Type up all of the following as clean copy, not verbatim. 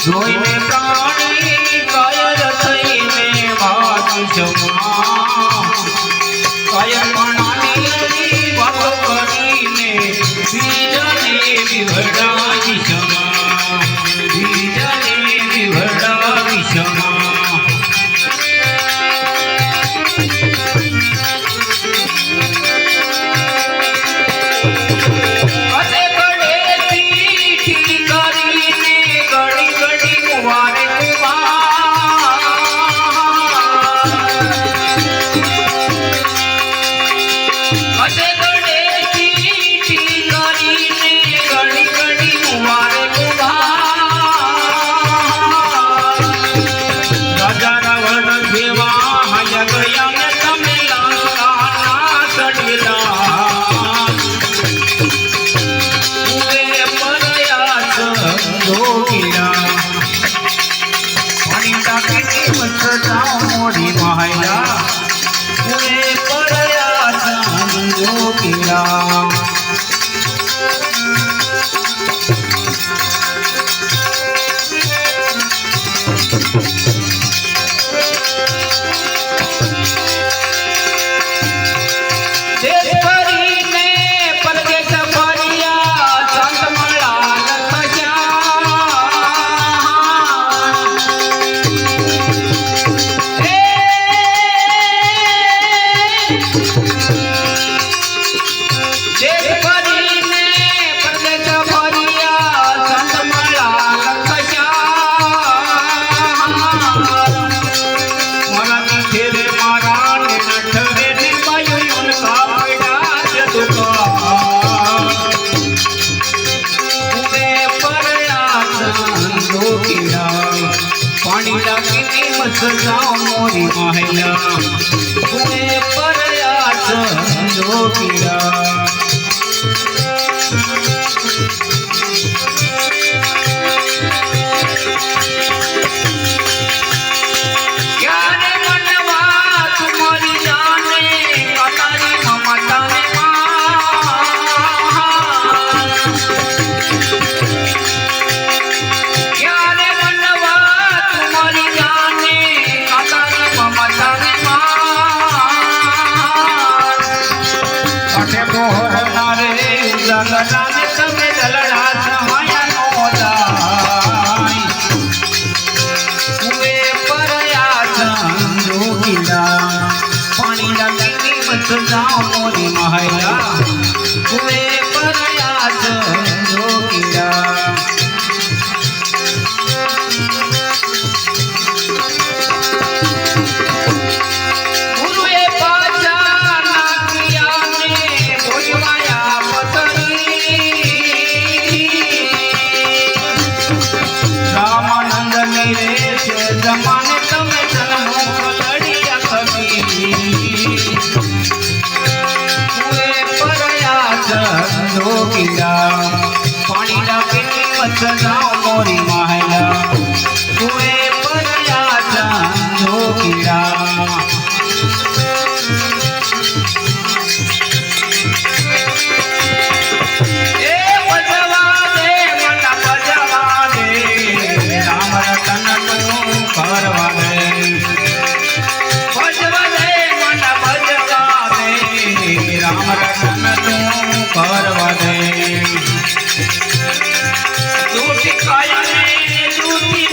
જોઈને પ્રાણી કાયર થઈને ભાગી જમા કાયરપણાની વાતો કરીને બીજાને વિવડાવી જમા બીજાને વિવડાવી જમા મોરી મહાયા પરયા જોગીરા पानी डाकी मत जाओ मोरी महला तुम्हें परयास जोगीरा जाओ मोरी महला तुम्हें परयास जोगीरा गुरुए पाचा ना किया ने बोलवाया पतरी रामानंद मेरे से जमाने तमें जन्मों को लड़िया कभी जोगीरा पानी डाके मत जाओ मोरी महला तुम्हें परयास जोगीरा राम रतन तू करवा दे बजवा दे मन बजवा दे राम रतन तू करवा दे झूठी काया ने झूठी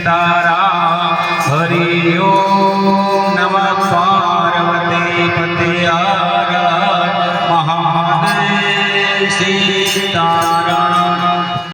સીતારામ હરિ ઓમ નમઃ